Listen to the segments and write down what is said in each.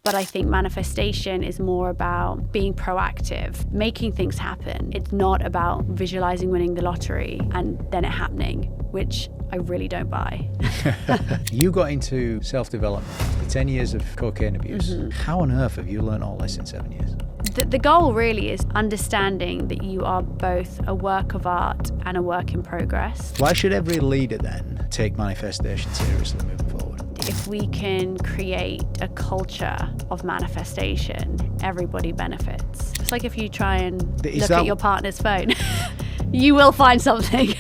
But I think manifestation is more about being proactive, making things happen. It's not about visualizing winning the lottery and then it happening, which I really don't buy. You got into self-development, the 10 years of cocaine abuse. Mm-hmm. How on earth have you learned all this in 7 years? The goal really is understanding that you are both a work of art and a work in progress. Why should every leader then take manifestation seriously moving forward? If we can create a culture of manifestation, everybody benefits. It's like if you try and look at your partner's phone, you will find something.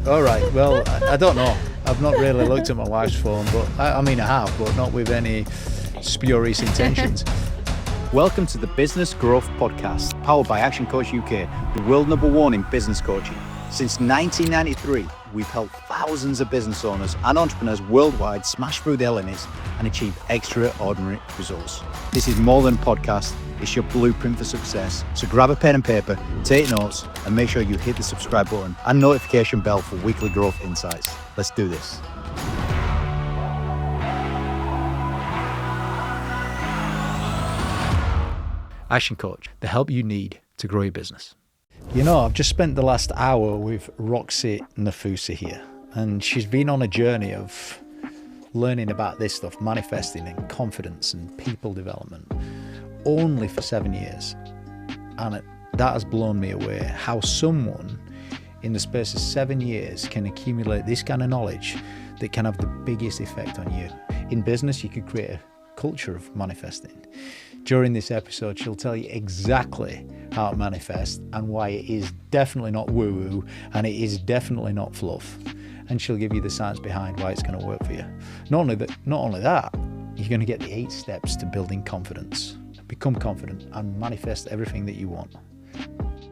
All right, well, I don't know. I've not really looked at my wife's phone, but I mean I have, but not with any spurious intentions. Welcome to the Business Growth Podcast, powered by ActionCOACH UK, the world #1 in business coaching. Since 1993, we've helped thousands of business owners and entrepreneurs worldwide smash through their limits and achieve extraordinary results. This is more than a podcast, it's your blueprint for success. So grab a pen and paper, take notes, and make sure you hit the subscribe button and notification bell for weekly growth insights. Let's do this. ActionCOACH, the help you need to grow your business. You know, I've just spent the last hour with Roxie Nafousi here, and she's been on a journey of learning about this stuff, manifesting and confidence and people development, only for 7 years. And that has blown me away, how someone in the space of 7 years can accumulate this kind of knowledge that can have the biggest effect on you. In business, you could create a culture of manifesting. During this episode, she'll tell you exactly how it manifests and why it is definitely not woo-woo and it is definitely not fluff. And she'll give you the science behind why it's going to work for you. Not only that, you're going to get the 8 steps to building confidence. Become confident and manifest everything that you want.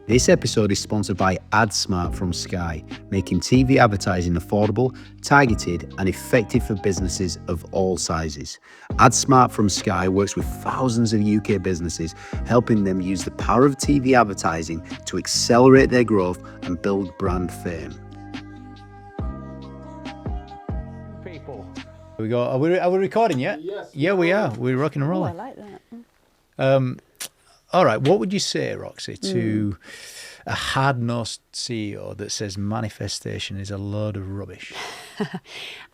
This episode is sponsored by AdSmart from Sky, making TV advertising affordable, targeted, and effective for businesses of all sizes. AdSmart from Sky works with thousands of UK businesses, helping them use the power of TV advertising to accelerate their growth and build brand fame. People. Here we go. Are we recording yet? Yes. Yeah, we are. We're rocking and Oh, rolling. I like that. All right, what would you say, Roxy, to a hard-nosed CEO that says manifestation is a load of rubbish?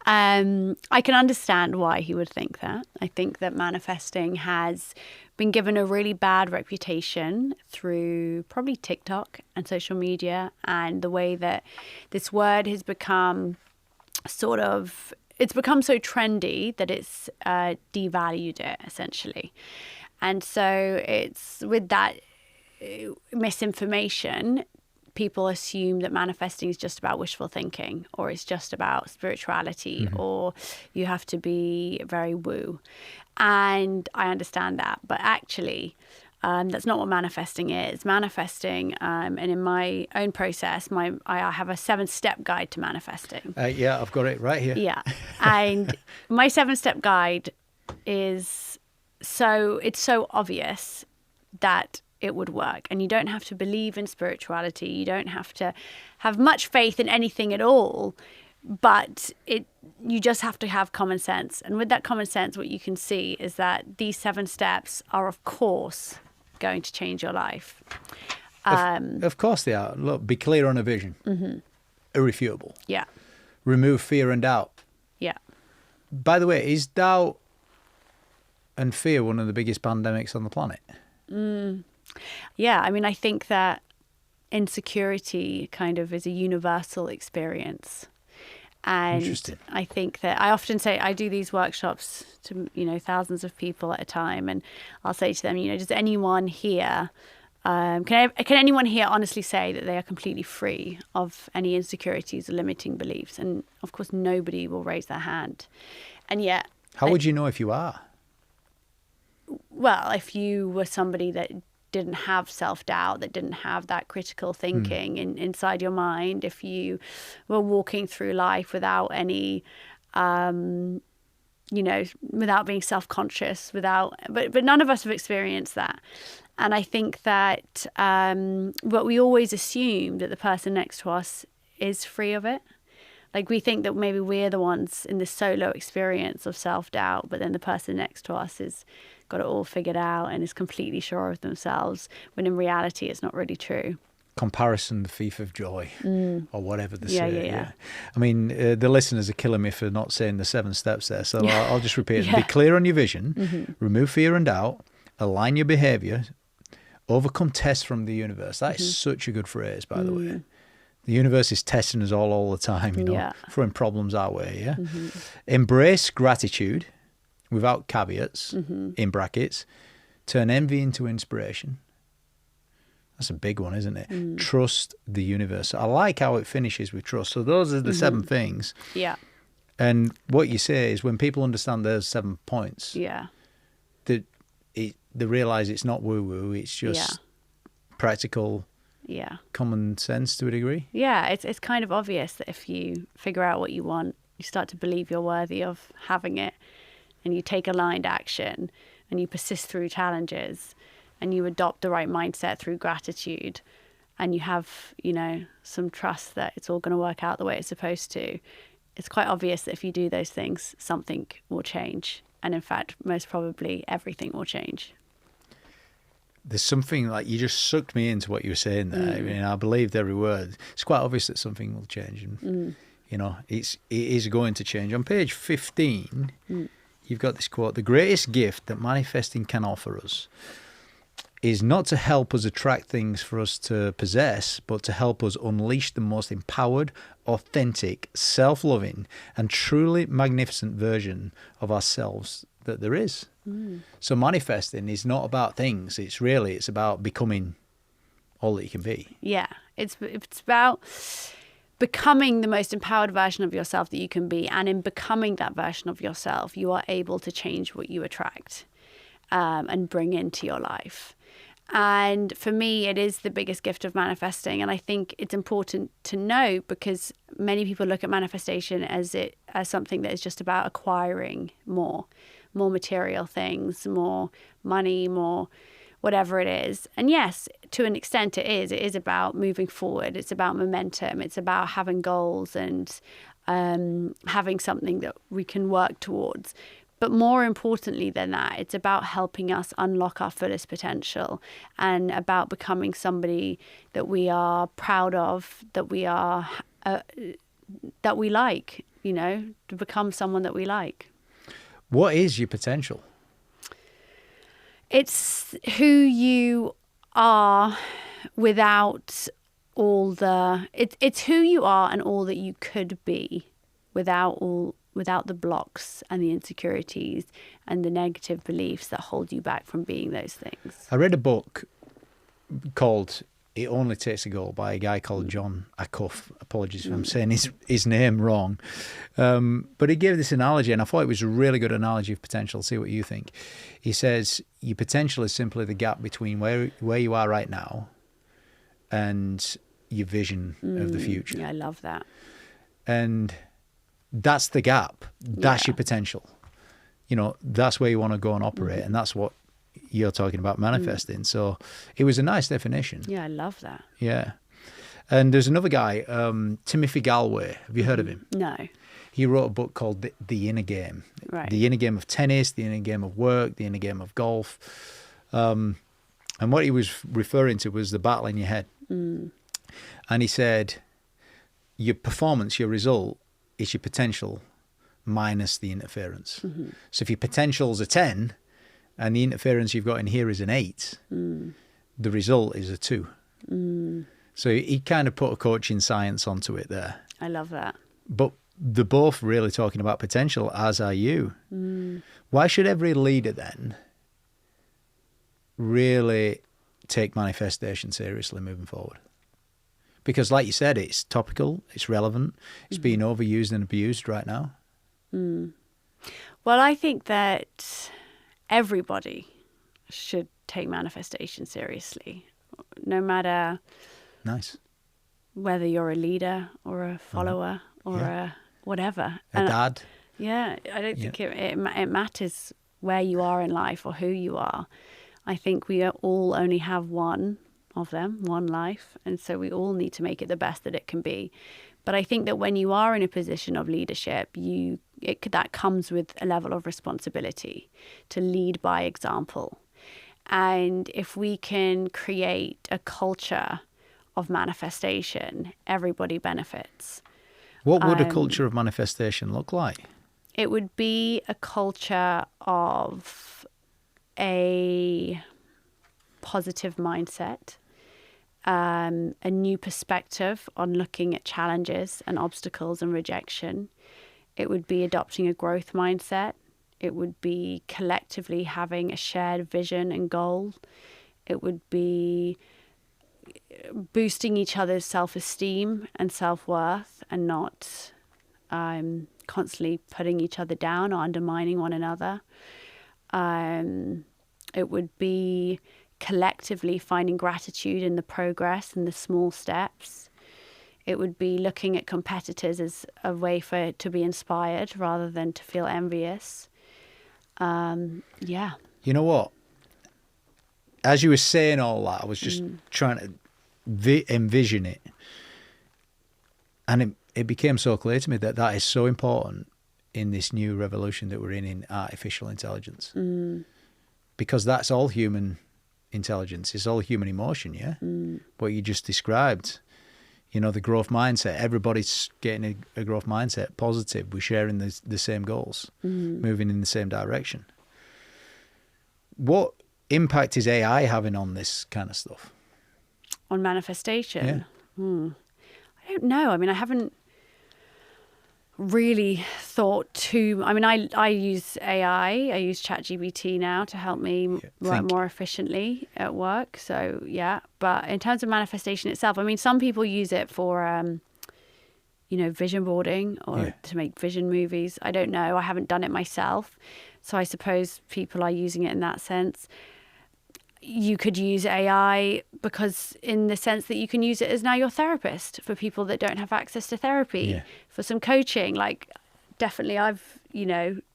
I can understand why he would think that. I think that manifesting has been given a really bad reputation through probably TikTok and social media, and the way that this word has become it's become so trendy that it's devalued it, essentially. And so it's with that misinformation, people assume that manifesting is just about wishful thinking, or it's just about spirituality, or you have to be very woo. And I understand that. But actually, that's not what manifesting is. Manifesting, and in my own process, I have a 7-step guide to manifesting. Yeah, I've got it right here. Yeah. And my 7-step guide is... So it's so obvious that it would work, and you don't have to believe in spirituality. You don't have to have much faith in anything at all, but you just have to have common sense. And with that common sense, what you can see is that these 7 steps are, of course, going to change your life. Of course they are. Look, be clear on a vision. Irrefutable. Yeah. Remove fear and doubt. Yeah. By the way, is doubt and fear one of the biggest pandemics on the planet? Yeah, I mean, I think that insecurity kind of is a universal experience. And Interesting. I think that I often say, I do these workshops to, thousands of people at a time, and I'll say to them, does anyone here, can anyone here honestly say that they are completely free of any insecurities or limiting beliefs? And of course, nobody will raise their hand. And yet... How would you know if you are? Well, if you were somebody that didn't have self-doubt, that didn't have that critical thinking inside your mind, if you were walking through life without any, without being self-conscious, but none of us have experienced that. And I think that but we always assume that the person next to us is free of it. Like, we think that maybe we're the ones in this solo experience of self-doubt, but then the person next to us has got it all figured out and is completely sure of themselves, when in reality it's not really true. Comparison, the thief of joy, or whatever they say. Yeah. I mean, the listeners are killing me for not saying the 7 steps there, so I'll just repeat it. Yeah. Be clear on your vision, remove fear and doubt, align your behaviour, overcome tests from the universe. That is such a good phrase, by the way. The universe is testing us all the time, you know, throwing problems our way, yeah? Embrace gratitude without caveats, in brackets. Turn envy into inspiration. That's a big one, isn't it? Trust the universe. I like how it finishes with trust. So those are the 7 things. Yeah. And what you say is, when people understand those 7 points, they realise it's not woo-woo, it's just practical, common sense to a degree. Yeah, it's kind of obvious that if you figure out what you want, you start to believe you're worthy of having it, and you take aligned action, and you persist through challenges, and you adopt the right mindset through gratitude, and you have, you know, some trust that it's all going to work out the way it's supposed to. It's quite obvious that if you do those things, something will change. And in fact, most probably everything will change. There's something, like, you just sucked me into what you were saying there. I mean, I believed every word. It's quite obvious that something will change, and you know, it is going to change. On page 15, you've got this quote: "The greatest gift that manifesting can offer us is not to help us attract things for us to possess, but to help us unleash the most empowered, authentic, self-loving, and truly magnificent version of ourselves that there is." So manifesting is not about things. It's about becoming all that you can be. Yeah, it's about becoming the most empowered version of yourself that you can be. And in becoming that version of yourself, you are able to change what you attract and bring into your life. And for me, it is the biggest gift of manifesting. And I think it's important to know, because many people look at manifestation as something that is just about acquiring more material things, more money, more whatever it is. And yes, to an extent it is. It is about moving forward. It's about momentum. It's about having goals and having something that we can work towards. But more importantly than that, it's about helping us unlock our fullest potential, and about becoming somebody that we are proud of, that we are, that we like, you know, to become someone that we like. What is your potential? It's who you are without all the... It's who you are and all that you could be without the blocks and the insecurities and the negative beliefs that hold you back from being those things. I read a book called It Only Takes a Goal by a guy called John Acuff. Apologies if I'm saying his name wrong. But he gave this analogy, and I thought it was a really good analogy of potential. See what you think. He says, your potential is simply the gap between where you are right now and your vision of the future. Yeah, I love that. And that's the gap. That's your potential. You know, that's where you want to go and operate. And that's what you're talking about manifesting. So it was a nice definition. Yeah, I love that. Yeah. And there's another guy, Timothy Galway. Have you heard of him? No. He wrote a book called The Inner Game. Right. The Inner Game of Tennis, The Inner Game of Work, The Inner Game of Golf. And what he was referring to was the battle in your head. And he said, your performance, your result, is your potential minus the interference. So if your potential's a 10 and the interference you've got in here is an 8, the result is a 2. So he kind of put a coaching science onto it there. I love that. But they're both really talking about potential, as are you. Why should every leader then really take manifestation seriously moving forward? Because like you said, it's topical, it's relevant, it's being overused and abused right now. Well, I think that everybody should take manifestation seriously, no matter whether you're a leader or a follower or a whatever. A dad. Yeah, I don't think it matters where you are in life or who you are. I think we all only have one of them, one life, and so we all need to make it the best that it can be. But I think that when you are in a position of leadership, that comes with a level of responsibility to lead by example. And if we can create a culture of manifestation, everybody benefits. What would a culture of manifestation look like? It would be a culture of a positive mindset, a new perspective on looking at challenges and obstacles and rejection. It would be adopting a growth mindset. It would be collectively having a shared vision and goal. It would be boosting each other's self-esteem and self-worth and not constantly putting each other down or undermining one another. It would be collectively finding gratitude in the progress and the small steps. It would be looking at competitors as a way for it to be inspired rather than to feel envious. Yeah. You know what? As you were saying all that, I was just trying to envision it. And it became so clear to me that that is so important in this new revolution that we're in artificial intelligence. Because that's all human intelligence. It's all human emotion, yeah? What you just described. You know, the growth mindset. Everybody's getting a growth mindset, positive. We're sharing the same goals, moving in the same direction. What impact is AI having on this kind of stuff? On manifestation? Yeah. I don't know. I mean, I haven't really thought I use AI. I use ChatGPT now to help me work more efficiently at work. So, yeah. But in terms of manifestation itself, I mean, some people use it for, vision boarding or to make vision movies. I don't know. I haven't done it myself. So I suppose people are using it in that sense. You could use AI because in the sense that you can use it as now your therapist for people that don't have access to therapy, for some coaching. Like, definitely I've,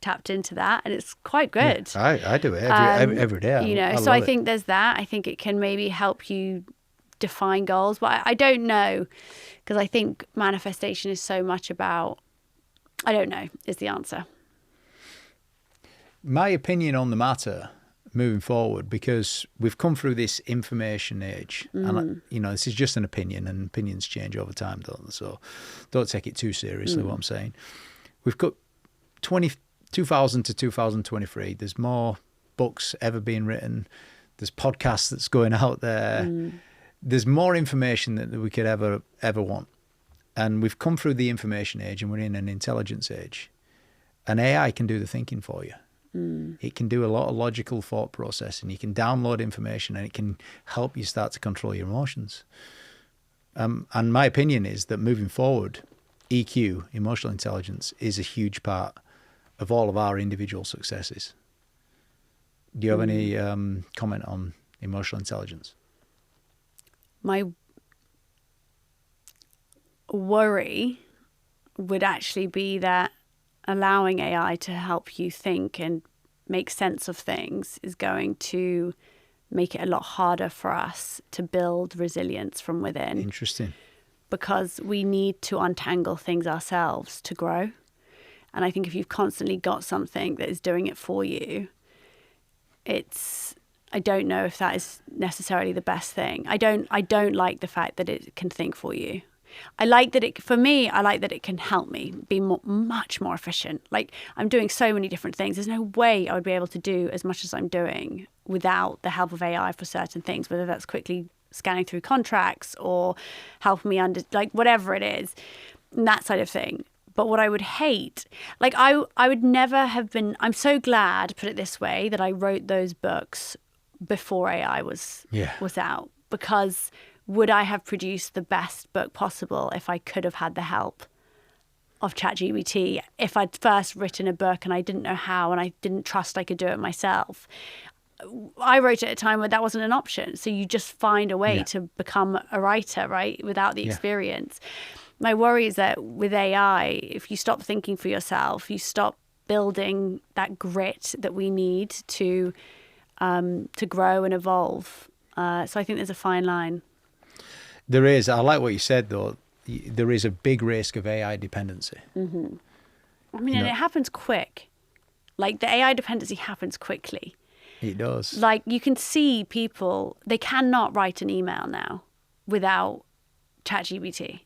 tapped into that and it's quite good. Yeah, I do it every day. I think there's that. I think it can maybe help you define goals, but I don't know, because I think manifestation is so much about, I don't know, is the answer. My opinion on the matter moving forward, because we've come through this information age, and this is just an opinion, and opinions change over time, don't they? So don't take it too seriously what I'm saying. We've got 2000 to 2023. There's more books ever being written. There's podcasts that's going out there. There's more information that we could ever want, and we've come through the information age, and we're in an intelligence age, and AI can do the thinking for you. It can do a lot of logical thought processing. You can download information and it can help you start to control your emotions. And my opinion is that moving forward, EQ, emotional intelligence, is a huge part of all of our individual successes. Do you have any comment on emotional intelligence? My worry would actually be that allowing AI to help you think and make sense of things is going to make it a lot harder for us to build resilience from within. Interesting. Because we need to untangle things ourselves to grow. And I think if you've constantly got something that is doing it for you, I don't know if that is necessarily the best thing. I don't like the fact that it can think for you. I like that it can help me be much more efficient. Like, I'm doing so many different things. There's no way I would be able to do as much as I'm doing without the help of AI for certain things, whether that's quickly scanning through contracts or helping me whatever it is, and that side of thing. But what I would hate, I would never have been, I'm so glad, put it this way, that I wrote those books before AI was out, because would I have produced the best book possible if I could have had the help of ChatGPT? If I'd first written a book and I didn't know how and I didn't trust I could do it myself. I wrote it at a time where that wasn't an option. So you just find a way to become a writer, right, without the experience. My worry is that with AI, if you stop thinking for yourself, you stop building that grit that we need to grow and evolve. So I think there's a fine line. There is. I like what you said, though. there is a big risk of AI dependency. I mean, and it happens quick. Like, the AI dependency happens quickly. It does. Like, you can see people, they cannot write an email now without ChatGPT.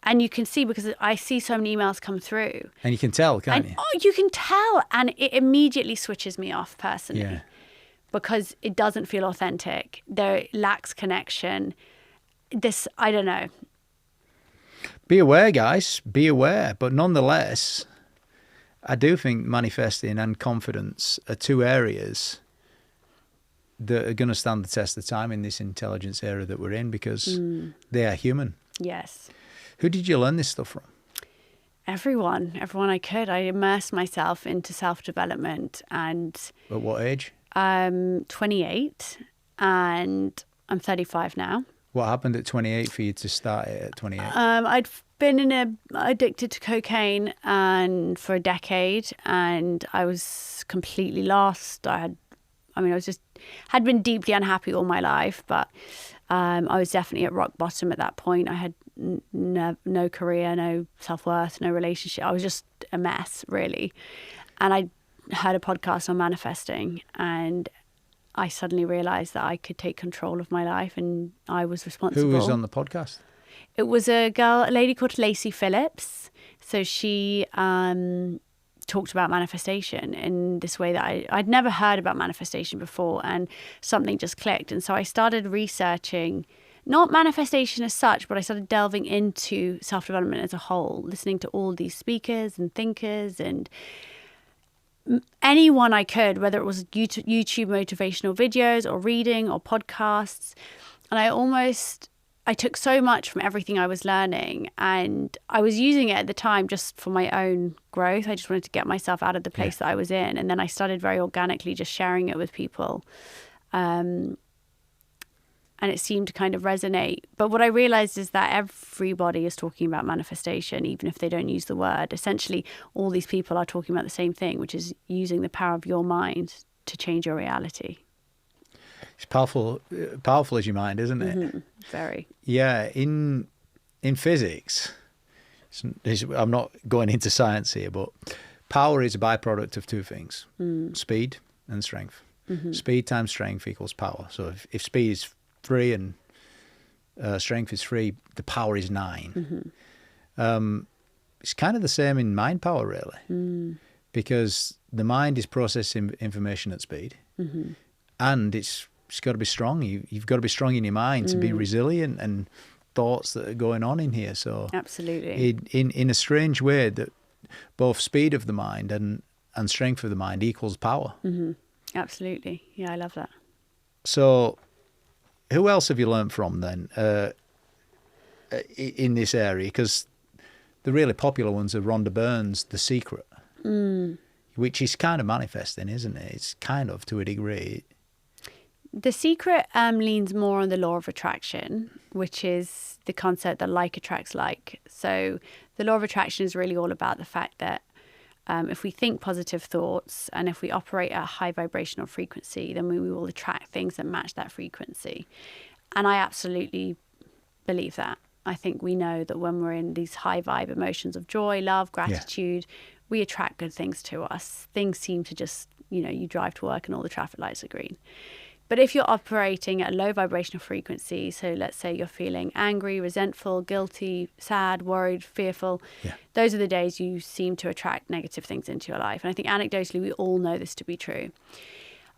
And you can see, because I see so many emails come through. And you can tell, can't you? Oh, you can tell. And it immediately switches me off personally. Yeah. Because it doesn't feel authentic. There lacks connection. I don't know. Be aware, guys. Be aware. But nonetheless, I do think manifesting and confidence are two areas that are going to stand the test of time in this intelligence era that we're in, because they are human. Yes. Who did you learn this stuff from? Everyone I could. I immersed myself into self-development. And At what age? 28, and I'm 35 now. What happened at 28 for you to start it at 28? I'd been addicted to cocaine and for a decade, and I was completely lost. I had been deeply unhappy all my life, but I was definitely at rock bottom at that point. I had no career, no self-worth, no relationship. I was just a mess, really. And I heard a podcast on manifesting, and I suddenly realized that I could take control of my life, and I was responsible. Who was on the podcast? It was a lady called Lacey Phillips. So she talked about manifestation in this way that I'd never heard about manifestation before, and something just clicked. And so I started researching, not manifestation as such, but I started delving into self-development as a whole, listening to all these speakers and thinkers and anyone I could, whether it was YouTube motivational videos or reading or podcasts. And I took so much from everything I was learning, and I was using it at the time just for my own growth. I just wanted to get myself out of the place that I was in. And then I started very organically just sharing it with people. And it seemed to kind of resonate. But what I realized is that everybody is talking about manifestation, even if they don't use the word. Essentially, all these people are talking about the same thing, which is using the power of your mind to change your reality. It's powerful as your mind, isn't it? Mm-hmm. Very. Yeah. In physics, I'm not going into science here, but power is a byproduct of two things: speed and strength. Mm-hmm. Speed times strength equals power. So if speed is 3 and strength is 3, the power is 9. Mm-hmm. It's kind of the same in mind power, really, because the mind is processing information at speed, and it's got to be strong. You've got to be strong in your mind to be resilient and thoughts that are going on in here. So absolutely, in a strange way, that both speed of the mind and strength of the mind equals power. Mm-hmm. Absolutely, yeah, I love that. So, who else have you learned from then in this area? Because the really popular ones are Rhonda Byrne's The Secret, which is kind of manifesting, isn't it? It's kind of, to a degree. The Secret leans more on the law of attraction, which is the concept that like attracts like. So the law of attraction is really all about the fact that if we think positive thoughts and if we operate at a high vibrational frequency, then we will attract things that match that frequency. And I absolutely believe that. I think we know that when we're in these high vibe emotions of joy, love, gratitude, we attract good things to us. Things seem to just, you drive to work and all the traffic lights are green. But if you're operating at a low vibrational frequency, so let's say you're feeling angry, resentful, guilty, sad, worried, fearful, those are the days you seem to attract negative things into your life. And I think anecdotally, we all know this to be true.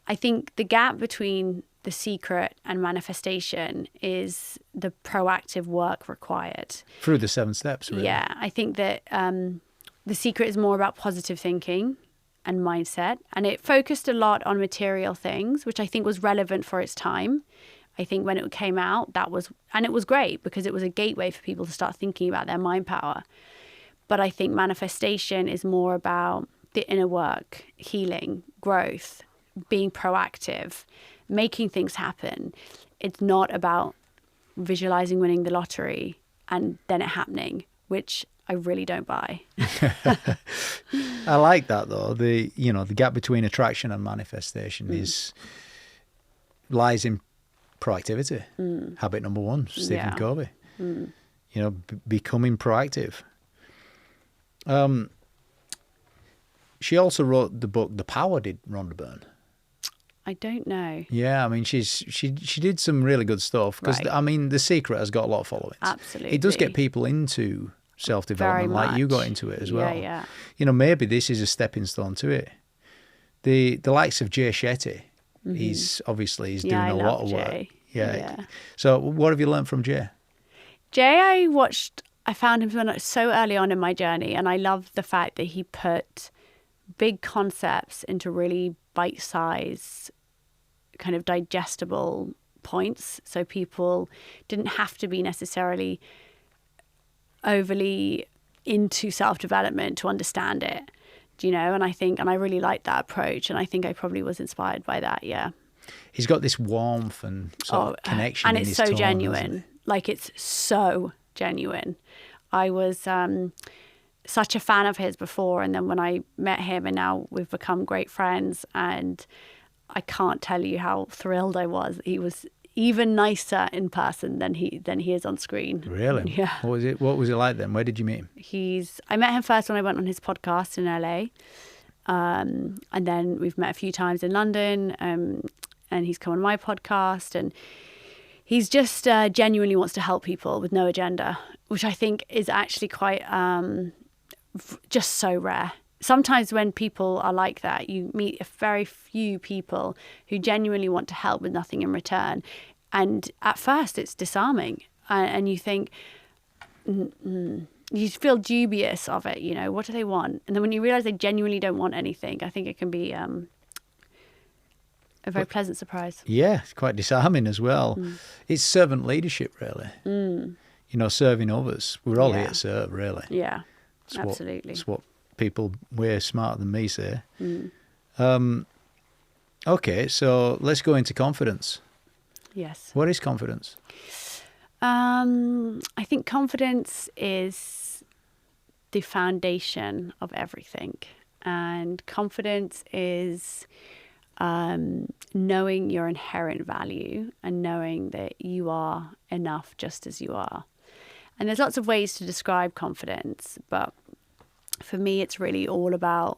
I think the gap between The Secret and manifestation is the proactive work required. Through the 7 steps, really. Yeah, I think that The Secret is more about positive thinking and mindset, and it focused a lot on material things, which I think was relevant for its time. I think when it came out, it was great because it was a gateway for people to start thinking about their mind power. But I think manifestation is more about the inner work, healing, growth, being proactive, making things happen. It's not about visualizing winning the lottery and then it happening, which I really don't buy. I like that, though. The gap between attraction and manifestation lies in proactivity. Habit number 1, Stephen Covey. becoming proactive. She also wrote the book The Power, did Rhonda Byrne? I don't know. Yeah, I mean, she did some really good stuff because, Right. I mean, The Secret has got a lot of followings. Absolutely. It does get people into self-development, Very like you got much. into it as Yeah, well. yeah. Maybe this is a stepping stone to it. The likes of Jay Shetty, he's doing I a love lot of work. Jay. Yeah. Yeah. So what have you learned from Jay? Jay, I found him so early on in my journey, and I love the fact that he put big concepts into really bite-sized, kind of digestible points, so people didn't have to be necessarily overly into self-development to understand it, and I really like that approach, and I think I probably was inspired by that. Yeah, He's got this warmth and sort of connection, and in it's his so tone, genuine. Like, it's so genuine. I was such a fan of his before, and then when I met him, and now we've become great friends, and I can't tell you how thrilled I was. He was even nicer in person than he is on screen. Really? Yeah. What was it like then? Where did you meet him? I met him first when I went on his podcast in LA, and then we've met a few times in London, and he's come on my podcast, and he's just genuinely wants to help people with no agenda, which I think is actually quite just so rare. Sometimes when people are like that, you meet a very few people who genuinely want to help with nothing in return. And at first it's disarming, and you think, you feel dubious of it, what do they want? And then when you realize they genuinely don't want anything, I think it can be a very pleasant surprise. Yeah, it's quite disarming as well. It's servant leadership, really. Serving others. We're all here to serve, really. Yeah, absolutely. That's what people way smarter than me say. Okay, so let's go into confidence. Yes. What is confidence? I think confidence is the foundation of everything. And confidence is knowing your inherent value and knowing that you are enough just as you are. And there's lots of ways to describe confidence, but for me, it's really all about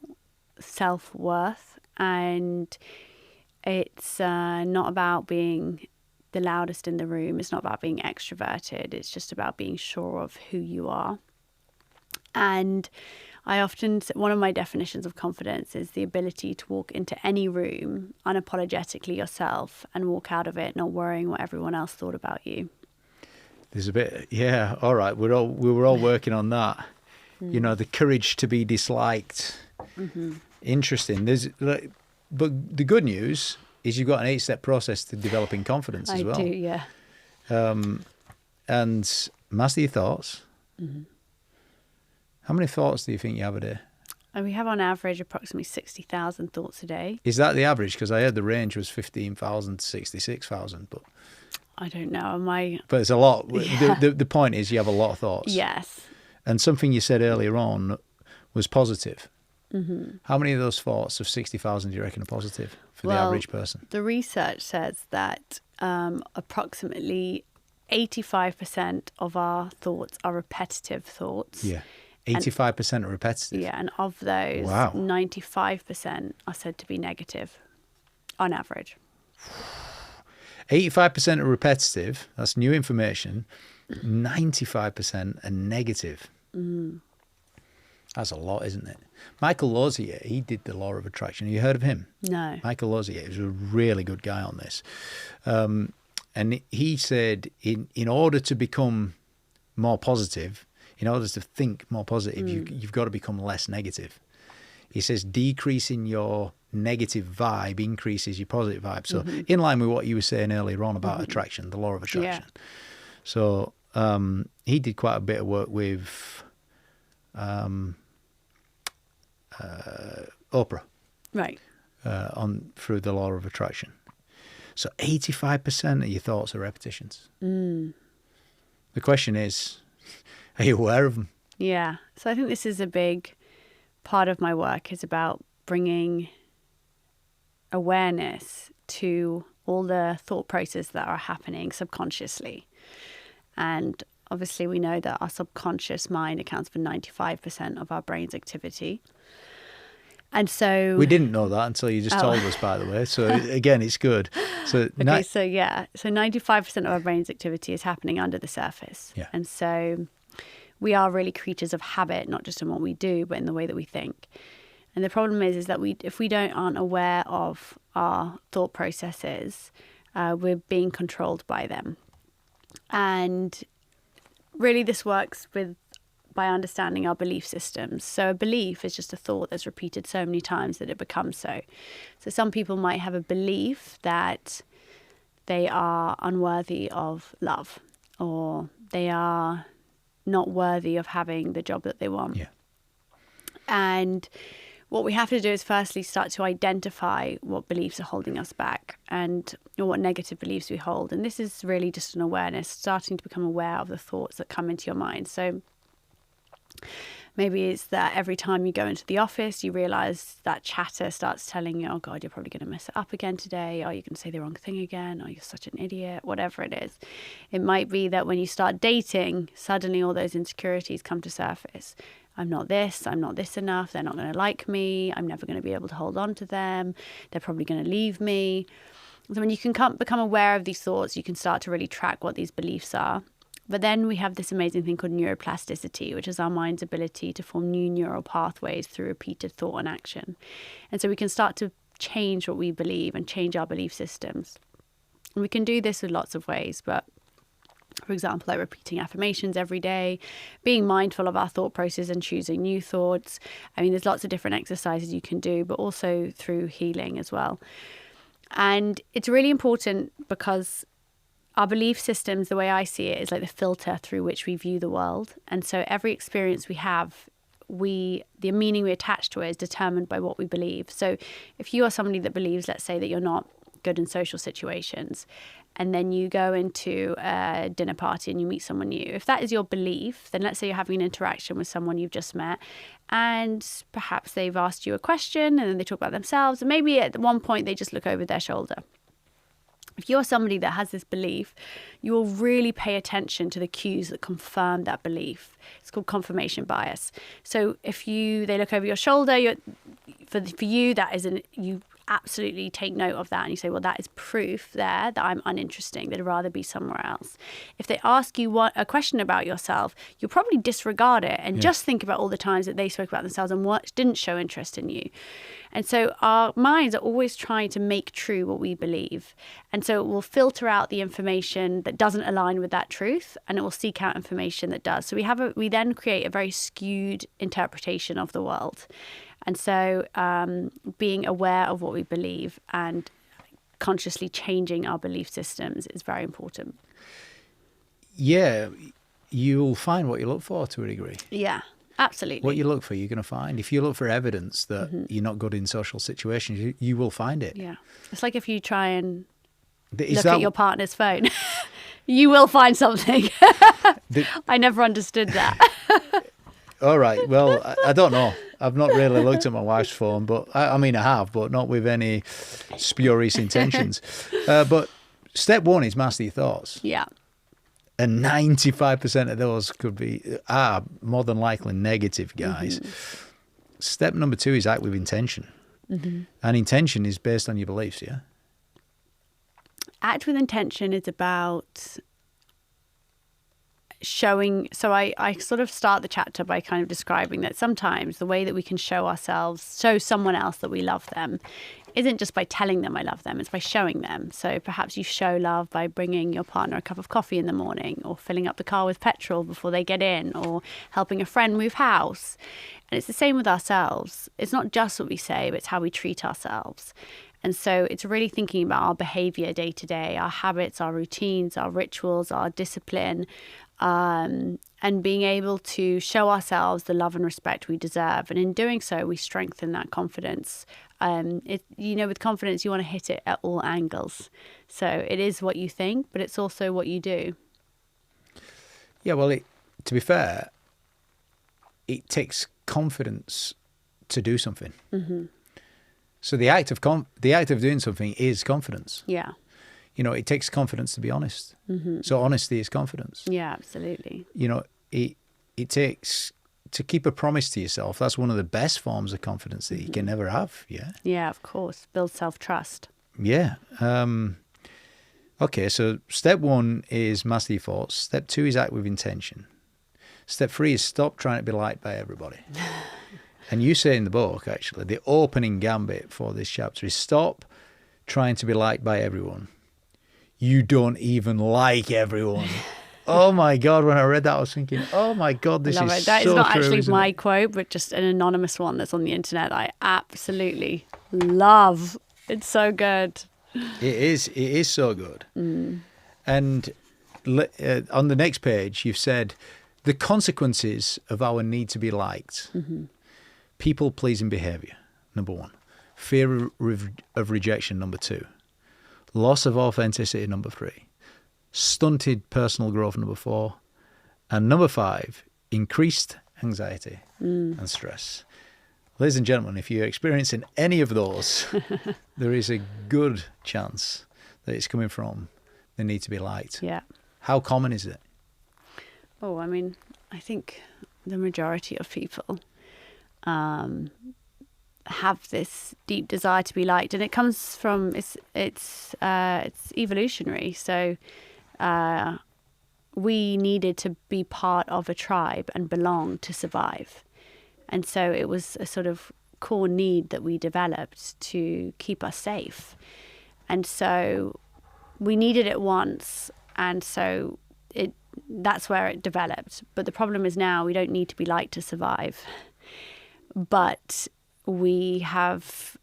self-worth, and it's not about being the loudest in the room. It's not about being extroverted. It's just about being sure of who you are. And one of my definitions of confidence is the ability to walk into any room unapologetically yourself and walk out of it not worrying what everyone else thought about you. There's a bit, yeah, all right. We were all working on that. The courage to be disliked. Interesting. But the good news is you've got an 8-step process to developing confidence as well. I do, yeah. And master your thoughts. How many thoughts do you think you have a day? And we have on average approximately 60,000 thoughts a day. Is that the average? Because I heard the range was 15,000 to 66,000, but I don't know. But it's a lot. Yeah. The point is you have a lot of thoughts. Yes. And something you said earlier on was positive. How many of those thoughts of 60,000 do you reckon are positive for the average person? The research says that approximately 85% of our thoughts are repetitive thoughts. Yeah. 85% are repetitive. Yeah, and of those, Wow. 95% are said to be negative on average. 85% are repetitive. That's new information. 95% are negative. That's a lot, isn't it? Michael Lozier, he did the law of attraction. Have you heard of him? No. Michael Lozier was a really good guy on this. And he said in order to become more positive, in order to think more positive, you've got to become less negative. He says decreasing your negative vibe increases your positive vibe. So in line with what you were saying earlier on about attraction, the law of attraction. Yeah. So he did quite a bit of work with Oprah, Right. through the law of attraction. So 85% of your thoughts are repetitions. The question is, are you aware of them? Yeah. So I think this is a big part of my work, is about bringing awareness to all the thought processes that are happening subconsciously. And obviously we know that our subconscious mind accounts for 95% of our brain's activity. And so we didn't know that until you just told us, by the way. So again, it's good. So okay, so 95% of our brain's activity is happening under the surface. Yeah. And so we are really creatures of habit, not just in what we do, but in the way that we think. And the problem is that if we aren't aware of our thought processes, we're being controlled by them. And really this works by understanding our belief systems. So a belief is just a thought that's repeated so many times that it becomes so. So some people might have a belief that they are unworthy of love, or they are not worthy of having the job that they want. Yeah. And what we have to do is firstly start to identify what beliefs are holding us back or what negative beliefs we hold. And this is really just an awareness, starting to become aware of the thoughts that come into your mind. So maybe it's that every time you go into the office, you realize that chatter starts telling you, oh God, you're probably going to mess it up again today. Or you're going to say the wrong thing again. Or you're such an idiot, whatever it is. It might be that when you start dating, suddenly all those insecurities come to surface. I'm not this enough. They're not going to like me. I'm never going to be able to hold on to them. They're probably going to leave me. So when you can become aware of these thoughts, you can start to really track what these beliefs are. But then we have this amazing thing called neuroplasticity, which is our mind's ability to form new neural pathways through repeated thought and action. And so we can start to change what we believe and change our belief systems. And we can do this in lots of ways, but for example, like repeating affirmations every day, being mindful of our thought process and choosing new thoughts. I mean, there's lots of different exercises you can do, but also through healing as well. And it's really important because our belief systems, the way I see it, is like the filter through which we view the world. And so every experience we have, the meaning we attach to it is determined by what we believe. So if you are somebody that believes, let's say, that you're not good in social situations, and then you go into a dinner party and you meet someone new, if that is your belief, then let's say you're having an interaction with someone you've just met, and perhaps they've asked you a question and then they talk about themselves, and maybe at one point they just look over their shoulder. If you're somebody that has this belief, you will really pay attention to the cues that confirm that belief. It's called confirmation bias. So if they look over your shoulder, for you, that is you absolutely take note of that and you say, well, that is proof there that I'm uninteresting, that I'd rather be somewhere else. If they ask you a question about yourself, you'll probably disregard it and just think about all the times that they spoke about themselves and what didn't show interest in you. And so our minds are always trying to make true what we believe. And so it will filter out the information that doesn't align with that truth, and it will seek out information that does. So we then create a very skewed interpretation of the world. And so being aware of what we believe and consciously changing our belief systems is very important. Yeah, you'll find what you look for to a degree. Yeah, absolutely. What you look for, you're going to find. If you look for evidence that you're not good in social situations, you will find it. Yeah. It's like if you try and look at your partner's phone, you will find something. I never understood that. All right. Well, I don't know. I've not really looked at my wife's phone, but I mean, I have, but not with any spurious intentions. But step one is master your thoughts. Yeah. And 95% of those are more than likely negative, guys. Mm-hmm. Step number 2 is act with intention. Mm-hmm. And intention is based on your beliefs, yeah? Act with intention is about showing. So I sort of start the chapter by kind of describing that sometimes the way that we can show someone else that we love them isn't just by telling them I love them, it's by showing them. So perhaps you show love by bringing your partner a cup of coffee in the morning, or filling up the car with petrol before they get in, or helping a friend move house. And it's the same with ourselves. It's not just what we say, but it's how we treat ourselves. And so it's really thinking about our behavior day to day, our habits, our routines, our rituals, our discipline, and being able to show ourselves the love and respect we deserve. And in doing so, we strengthen that confidence. With confidence, you want to hit it at all angles. So it is what you think, but it's also what you do. Yeah, well, to be fair, it takes confidence to do something. Mm-hmm. So the act of doing something is confidence. Yeah. it takes confidence to be honest. So honesty is confidence. Yeah, absolutely. It takes to keep a promise to yourself. That's one of the best forms of confidence that you can ever have. Yeah. Yeah, of course. Build self-trust. Yeah. Okay, so step 1 is master your thoughts. Step 2 is act with intention. Step 3 is stop trying to be liked by everybody. And you say in the book, actually, the opening gambit for this chapter is stop trying to be liked by everyone. You don't even like everyone. Oh my God, when I read that, I was thinking, oh my God, this is That so is not true, actually isn't my it? quote, but just an anonymous one that's on the internet that I absolutely love. It's so good. It is so good. And on the next page, you've said the consequences of our need to be liked. People-pleasing behavior, number 1. Fear of rejection, number 2. Loss of authenticity, number 3. Stunted personal growth, number 4. And number 5, increased anxiety and stress. Ladies and gentlemen, if you're experiencing any of those, there is a good chance that it's coming from the need to be liked. Yeah. How common is it? Oh, I mean, I think the majority of people have this deep desire to be liked, and it comes from it's evolutionary. So we needed to be part of a tribe and belong to survive, and so it was a sort of core need that we developed to keep us safe, and so we needed it once, and so that's where it developed. But the problem is now we don't need to be liked to survive, but we have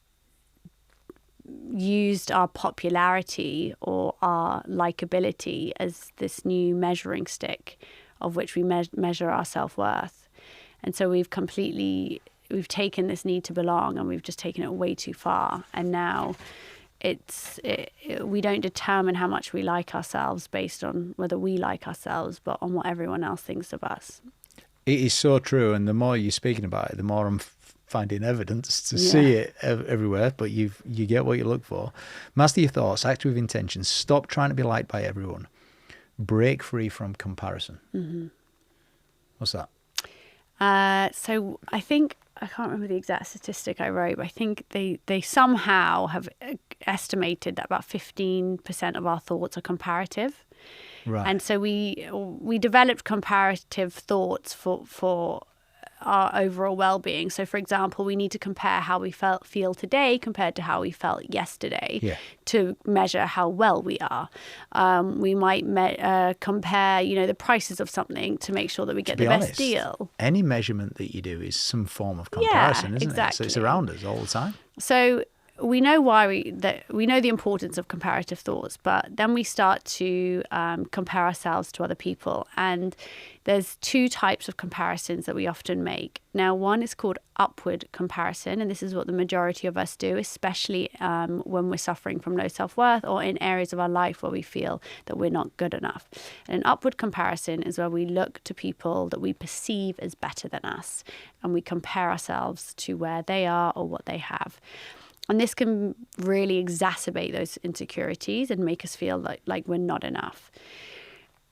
used our popularity or our likability as this new measuring stick of which we measure our self-worth. And so we've taken this need to belong and we've just taken it way too far. And now we don't determine how much we like ourselves based on whether we like ourselves, but on what everyone else thinks of us. It is so true. And the more you're speaking about it, the more I'm finding evidence to see it everywhere, but you get what you look for. Master your thoughts, act with intention, stop trying to be liked by everyone, break free from comparison. What's that? So I think, I can't remember the exact statistic I wrote, but I think they somehow have estimated that about 15% of our thoughts are comparative. Right. And so we developed comparative thoughts for our overall well-being. So, for example, we need to compare how we feel today compared to how we felt yesterday to measure how well we are. We might compare, the prices of something to make sure that we get the best deal. Any measurement that you do is some form of comparison, isn't it? So it's around us all the time. So we know we know the importance of comparative thoughts, but then we start to compare ourselves to other people. And there's 2 types of comparisons that we often make. Now, one is called upward comparison, and this is what the majority of us do, especially when we're suffering from low self-worth or in areas of our life where we feel that we're not good enough. And an upward comparison is where we look to people that we perceive as better than us, and we compare ourselves to where they are or what they have. And this can really exacerbate those insecurities and make us feel like we're not enough.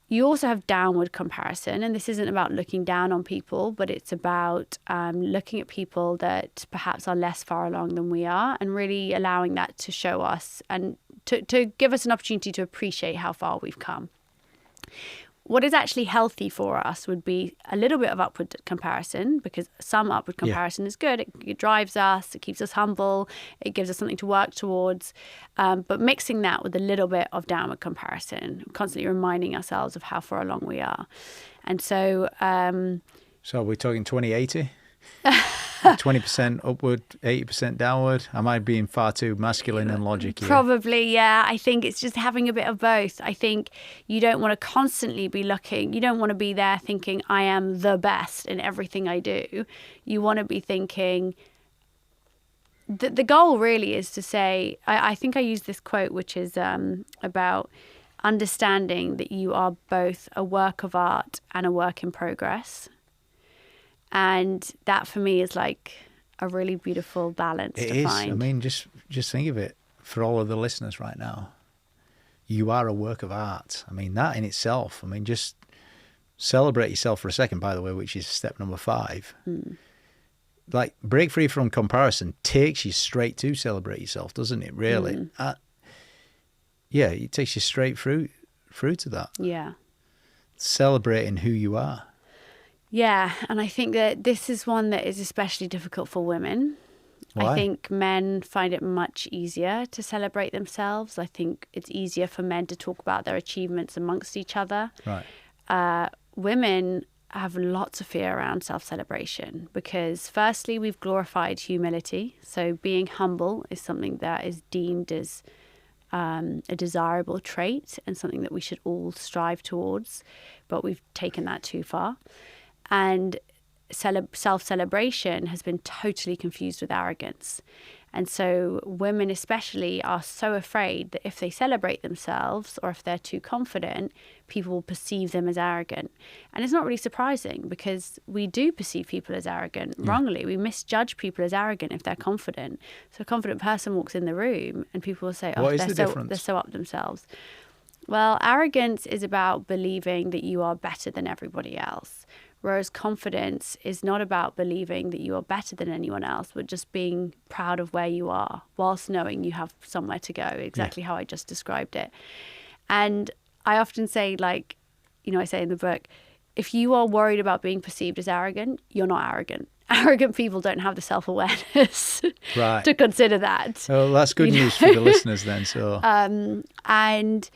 You also have downward comparison, and this isn't about looking down on people, but it's about looking at people that perhaps are less far along than we are and really allowing that to show us and to give us an opportunity to appreciate how far we've come. What is actually healthy for us would be a little bit of upward comparison, because some upward comparison is good. It drives us, it keeps us humble, it gives us something to work towards. But mixing that with a little bit of downward comparison, constantly reminding ourselves of how far along we are. And so... So we're talking 20-80? 20% upward, 80% downward? Am I being far too masculine and logic here? Probably, yeah. I think it's just having a bit of both. I think you don't want to constantly be looking. You don't want to be there thinking, I am the best in everything I do. You want to be thinking... The goal really is to say... I think I used this quote, which is about understanding that you are both a work of art and a work in progress. And that for me is like a really beautiful balance to find. I mean, just think of it for all of the listeners right now. you are a work of art. I mean, that in itself, I mean, just celebrate yourself for a second, by the way, which is step number 5. Like, break free from comparison takes you straight to celebrate yourself, doesn't it, really? Yeah, it takes you straight through to that. Yeah. Celebrating who you are. Yeah, and I think that this is one that is especially difficult for women. Why? I think men find it much easier to celebrate themselves. I think it's easier for men to talk about their achievements amongst each other. Right. Women have lots of fear around self-celebration because firstly, we've glorified humility. So being humble is something that is deemed as a desirable trait and something that we should all strive towards, but we've taken that too far. And self-celebration has been totally confused with arrogance. And so women especially are so afraid that if they celebrate themselves or if they're too confident, people will perceive them as arrogant. And it's not really surprising because we do perceive people as arrogant wrongly. We misjudge people as arrogant if they're confident. So a confident person walks in the room and people will say, oh, What is the difference? They're so up themselves. Well, arrogance is about believing that you are better than everybody else. Whereas confidence is not about believing that you are better than anyone else, but just being proud of where you are whilst knowing you have somewhere to go, exactly how I just described it. And I often say, like, you know, I say in the book, if you are worried about being perceived as arrogant, you're not arrogant. Arrogant people don't have the self-awareness Right. to consider that. Oh, that's good news for the listeners then. So, And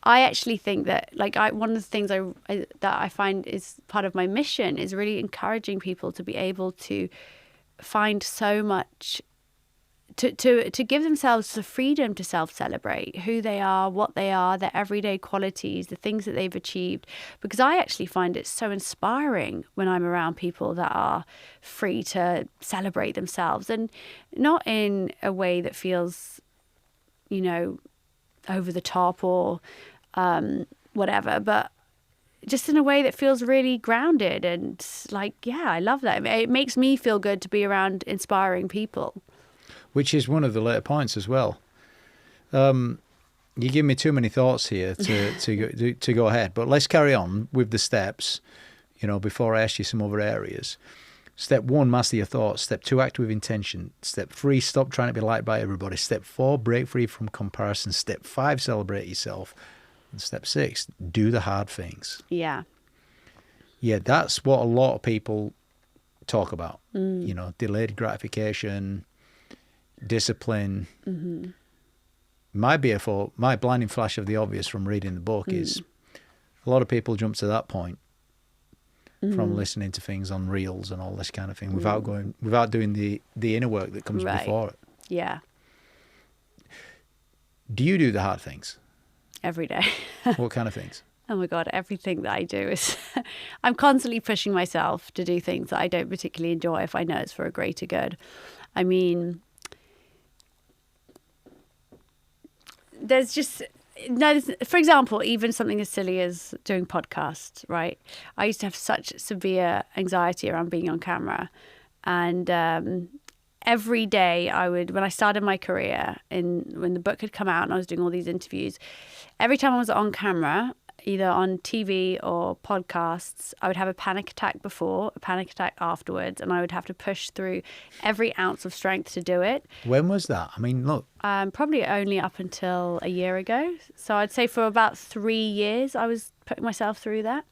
I actually think that, like, one of the things that I find is part of my mission is really encouraging people to be able to find so much, to give themselves the freedom to self-celebrate who they are, what they are, their everyday qualities, the things that they've achieved. Because I actually find it so inspiring when I'm around people that are free to celebrate themselves, and not in a way that feels, you know, over the top or whatever, but just in a way that feels really grounded and like, yeah, I love that. It makes me feel good to be around inspiring people. which is one of the later points as well. You give me too many thoughts here to go ahead, but let's carry on with the steps, you know, before I ask you some other areas. Step 1, master your thoughts. Step 2, act with intention. Step 3, stop trying to be liked by everybody. Step 4, break free from comparison. Step 5, celebrate yourself. And step 6, do the hard things. Yeah. Yeah, that's what a lot of people talk about. You know, delayed gratification, discipline. My BFO, my blinding flash of the obvious from reading the book is a lot of people jump to that point from listening to things on reels and all this kind of thing without doing the inner work that comes before it. Yeah. Do you do the hard things? Every day. What kind of things? Oh my God, everything that I do is, I'm constantly pushing myself to do things that I don't particularly enjoy if I know it's for a greater good. I mean, there's just, no, for example, even something as silly as doing podcasts, right? I used to have such severe anxiety around being on camera. And every day when I started my career, when the book had come out and I was doing all these interviews, every time I was on camera, either on TV or podcasts, I would have a panic attack before, a panic attack afterwards, and I would have to push through every ounce of strength to do it. When was that? I mean, look. Probably only up until a year ago. So I'd say for about 3 years, I was putting myself through that.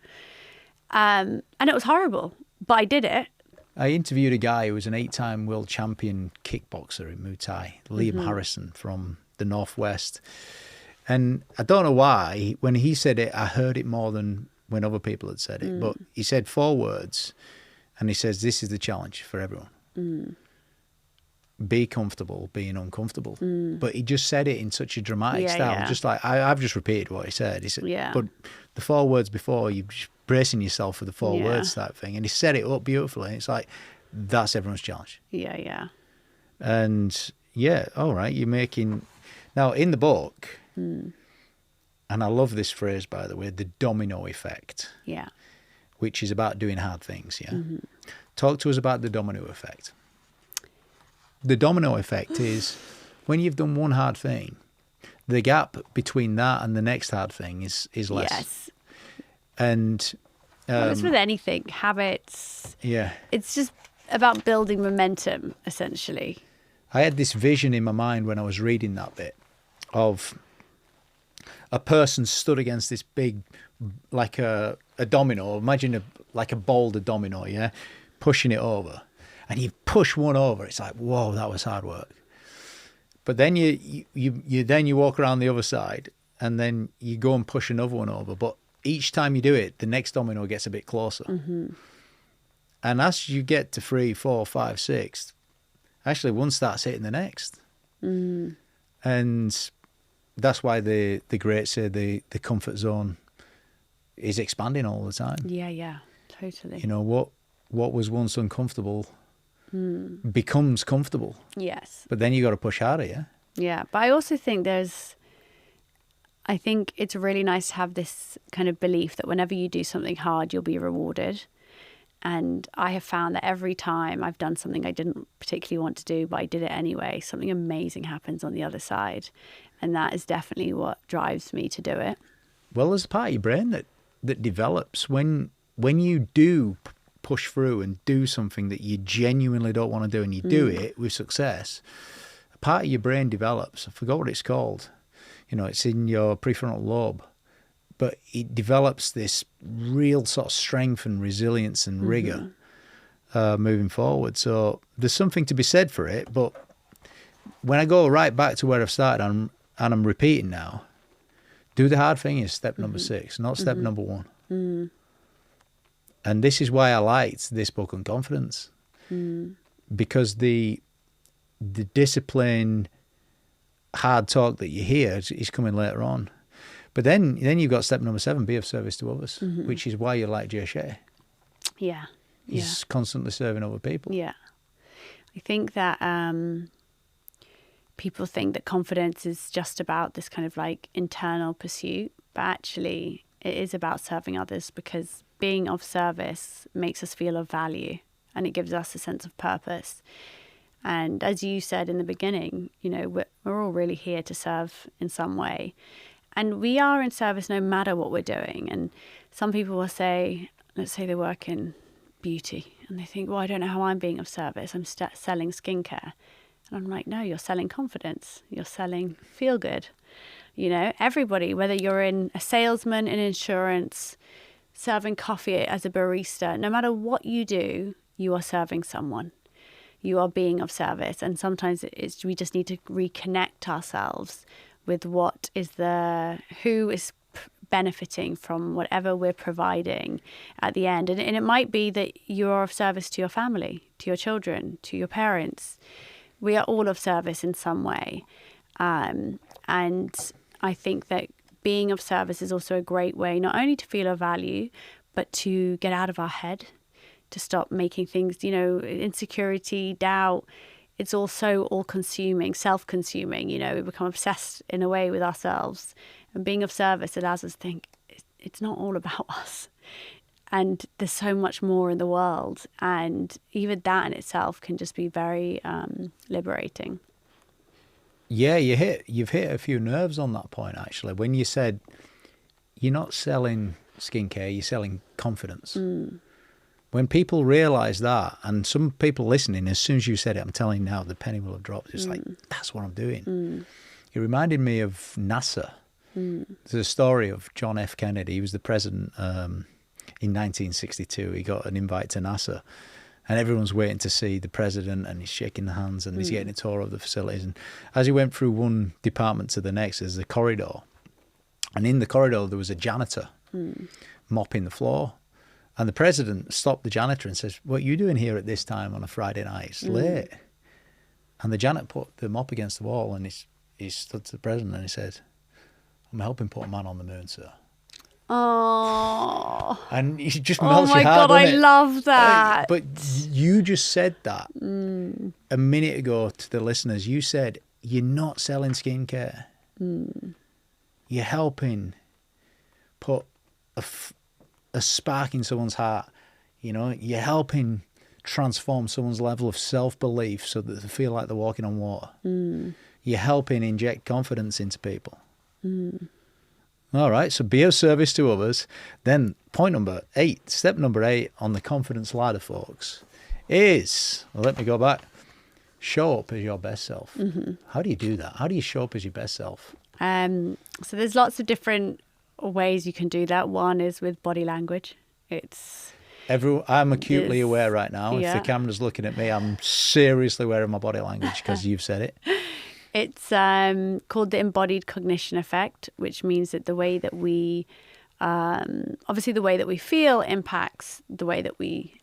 And it was horrible, but I did it. I interviewed a guy who was an 8-time world champion kickboxer in Muay Thai, Liam Harrison from the Northwest. And I don't know why, when he said it, I heard it more than when other people had said it. But he said 4 words, and he says, this is the challenge for everyone. Be comfortable being uncomfortable. But he just said it in such a dramatic style. Yeah. Just like, I've just repeated what he said. He said, Yeah. but the 4 words before, you're just bracing yourself for the 4 words type thing. And he set it up beautifully. It's like, that's everyone's challenge. Yeah. And yeah, all right, you're making... Now, in the book... And I love this phrase, by the way, the domino effect. Yeah. Which is about doing hard things, yeah? Talk to us about the domino effect. The domino effect is when you've done one hard thing, the gap between that and the next hard thing is less. Yes. And Well, it's with anything, habits. yeah, It's just about building momentum, essentially. I had this vision in my mind when I was reading that bit of a person stood against this big, like a domino. Imagine like a boulder domino, yeah, pushing it over. And you push one over, it's like, whoa, that was hard work. But then you walk around the other side, and then you go and push another one over. But each time you do it, the next domino gets a bit closer. Mm-hmm. And as you get to 3, 4, 5, 6, actually one starts hitting the next. Mm. And that's why the greats say the comfort zone is expanding all the time. Yeah, totally. You know, what was once uncomfortable becomes comfortable. Yes. But then you got to push harder, yeah? Yeah, but I also think I think it's really nice to have this kind of belief that whenever you do something hard, you'll be rewarded. And I have found that every time I've done something I didn't particularly want to do, but I did it anyway, something amazing happens on the other side. And that is definitely what drives me to do it. Well, there's a part of your brain that develops when you do push through and do something that you genuinely don't want to do, and you do it with success. A part of your brain develops. I forgot what it's called. You know, it's in your prefrontal lobe, but it develops this real sort of strength and resilience and rigor moving forward. So there's something to be said for it. But when I go right back to where I've started, and I'm repeating now, do the hard thing is step number 6, not step number 1. Mm. And this is why I liked this book on confidence, because the discipline, hard talk that you hear is coming later on. But then you've got step number 7, be of service to others, which is why you like Jay Shetty. Yeah. He's constantly serving other people. Yeah. I think that people think that confidence is just about this kind of like internal pursuit, but actually it is about serving others, because being of service makes us feel of value and it gives us a sense of purpose. And as you said in the beginning, you know, we're all really here to serve in some way. And we are in service no matter what we're doing. And some people will say, let's say they work in beauty, and they think, well, I don't know how I'm being of service. I'm selling skincare. And I'm like, no, you're selling confidence. You're selling feel good. You know, everybody, whether you're in a salesman in insurance, serving coffee as a barista, no matter what you do, you are serving someone. You are being of service. And sometimes we just need to reconnect ourselves with who is benefiting from whatever we're providing at the end. And it might be that you're of service to your family, to your children, to your parents. We are all of service in some way. And I think that being of service is also a great way not only to feel our value, but to get out of our head, to stop making things, you know, insecurity, doubt. It's also all-consuming, self-consuming. You know, we become obsessed in a way with ourselves. And being of service allows us to think it's not all about us. And there's so much more in the world. And even that in itself can just be very liberating. Yeah, you've hit a few nerves on that point, actually. When you said you're not selling skincare, you're selling confidence. When people realise that, and some people listening, as soon as you said it, I'm telling you now, the penny will have dropped. It's like, that's what I'm doing. It reminded me of NASA. There's a story of John F. Kennedy. He was the president in 1962. He got an invite to NASA. And everyone's waiting to see the president, and he's shaking the hands, and he's getting a tour of the facilities. And as he went through one department to the next, there's a corridor. And in the corridor, there was a janitor mopping the floor. And the president stopped the janitor and says, what are you doing here at this time on a Friday night? It's late. And the janitor put the mop against the wall, and he stood to the president and he said, I'm helping put a man on the moon, sir. Oh. And he just melts your heart. Oh my God, I it? love that. But you just said that a minute ago to the listeners. You said, you're not selling skincare. You're helping put a spark in someone's heart. You know, you're helping transform someone's level of self-belief so that they feel like they're walking on water. You're helping inject confidence into people. All right, so be of service to others. Then step number 8 on the confidence ladder, folks, is, let me go back, show up as your best self. How do you do that? How do you show up as your best self? So there's lots of different ways you can do that. One is with body language. I'm acutely aware right now. Yeah. If the camera's looking at me, I'm seriously aware of my body language because you've said it. It's called the embodied cognition effect, which means that the way that we, obviously the way that we feel impacts the way that we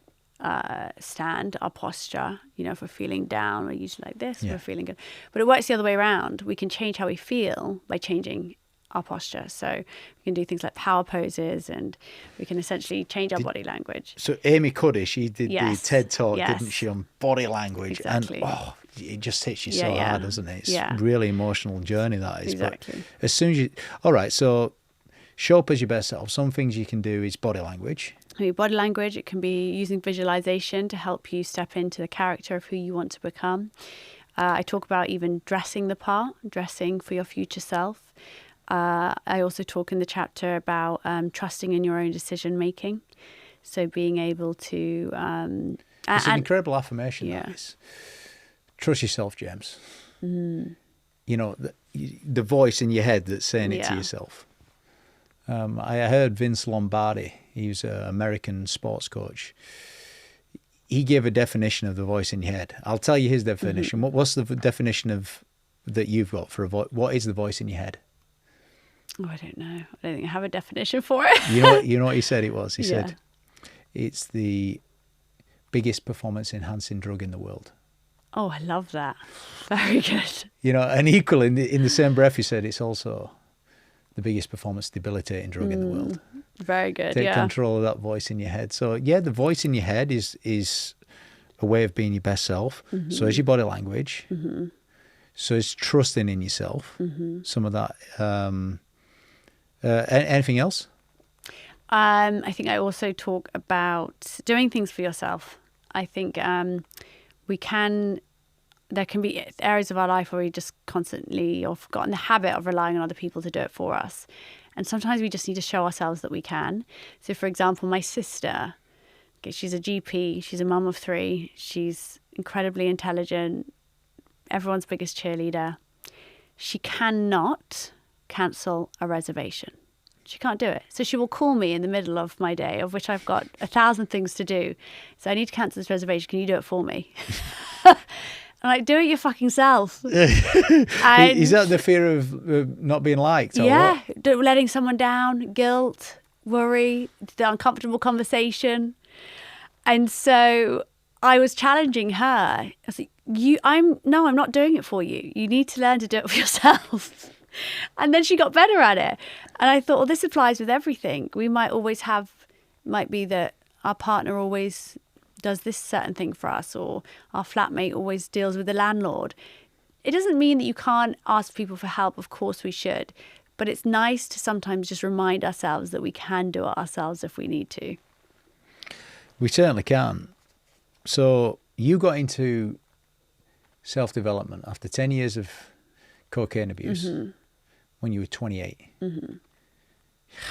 stand, our posture. You know, if we're feeling down, we're usually like this, Yeah. we're feeling good. But it works the other way around. We can change how we feel by changing our posture. So we can do things like power poses, and we can essentially change our body language. So Amy Cuddy, she did Yes. the TED Talk, Yes. didn't she, on body language? Exactly. And it just hits you Yeah, so yeah. hard, doesn't it? It's Yeah. really emotional journey, that is. Exactly. But as soon as all right, so show up as your best self. Some things you can do is body language. It can be body language. It can be using visualization to help you step into the character of who you want to become. I talk about even dressing the part, dressing for your future self. I also talk in the chapter about trusting in your own decision making. So being able to... It's an incredible affirmation, Yeah. that is. Trust yourself, James. You know, the voice in your head that's saying it to Yeah. yourself. I heard Vince Lombardi, he's an American sports coach. He gave a definition of the voice in your head. I'll tell you his definition. What's the definition of that you've got for a voice? What is the voice in your head? Oh, I don't know. I don't think I have a definition for it. You know what he said it was? He Yeah. said, it's the biggest performance enhancing drug in the world. Oh, I love that. Very good. You know, and equally in the same breath, he said it's also the biggest performance debilitating drug in the world. Very good. Take Yeah. control of that voice in your head. So yeah, the voice in your head is a way of being your best self. So is your body language. So is trusting in yourself. Some of that. Anything else? I think I also talk about doing things for yourself. I think there can be areas of our life where we just constantly or got in the habit of relying on other people to do it for us. And sometimes we just need to show ourselves that we can. So, for example, my sister, she's a GP, she's a mum of 3, she's incredibly intelligent, everyone's biggest cheerleader. She cannot cancel a reservation. She can't do it. So she will call me in the middle of my day, of which I've got 1,000 things to do. So I need to cancel this reservation. Can you do it for me? I'm like, do it your fucking self. Is that the fear of not being liked? Or Yeah, what? letting someone down, guilt, worry, the uncomfortable conversation. And so I was challenging her. I was like, I'm not doing it for you. You need to learn to do it for yourself. And then she got better at it. And I thought, well, this applies with everything. We might be that our partner always does this certain thing for us, or our flatmate always deals with the landlord. It doesn't mean that you can't ask people for help. Of course we should. But it's nice to sometimes just remind ourselves that we can do it ourselves if we need to. We certainly can. So you got into self-development after 10 years of cocaine abuse when you were 28.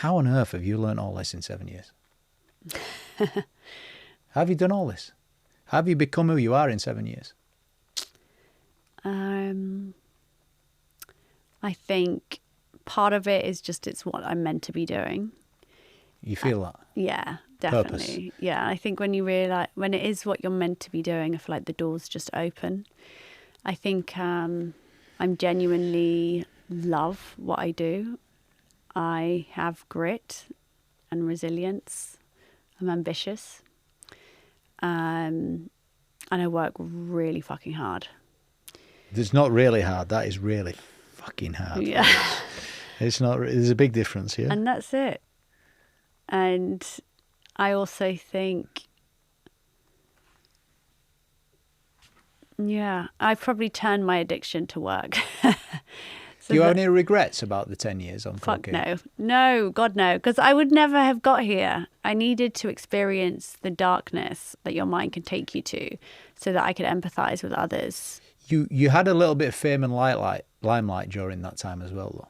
How on earth have you learned all this in 7 years? How have you done all this? How have you become who you are in 7 years? I think part of it is just it's what I'm meant to be doing. You feel that? Yeah, definitely. Purpose. Yeah, I think when you realize, when it is what you're meant to be doing, I feel like the doors just open. I think I'm genuinely love what I do. I have grit and resilience. I'm ambitious. And I work really fucking hard. It's not really hard. That is really fucking hard. Yeah. It's not. There's a big difference here. And that's it. And I also think, yeah, I probably turned my addiction to work. Do you have any regrets about the 10 years on Fuck cocaine? no, God no, because I would never have got here. I needed to experience the darkness that your mind can take you to so that I could empathize with others. You had a little bit of fame and limelight during that time as well, though.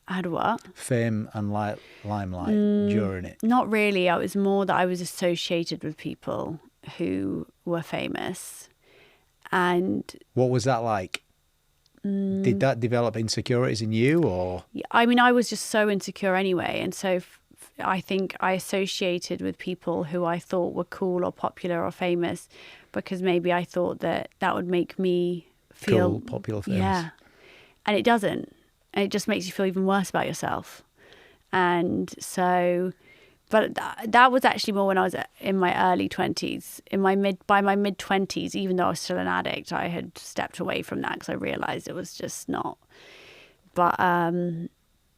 I had what? Fame and limelight during it. Not really. It was more that I was associated with people who were famous. And what was that like? Did that develop insecurities in you, or? I mean, I was just so insecure anyway. And so I think I associated with people who I thought were cool or popular or famous because maybe I thought that would make me feel cool, popular, famous. Yeah. And it doesn't. And it just makes you feel even worse about yourself. And so, but that was actually more when I was in my early 20s. By my mid 20s, even though I was still an addict, I had stepped away from that because I realized it was just not. But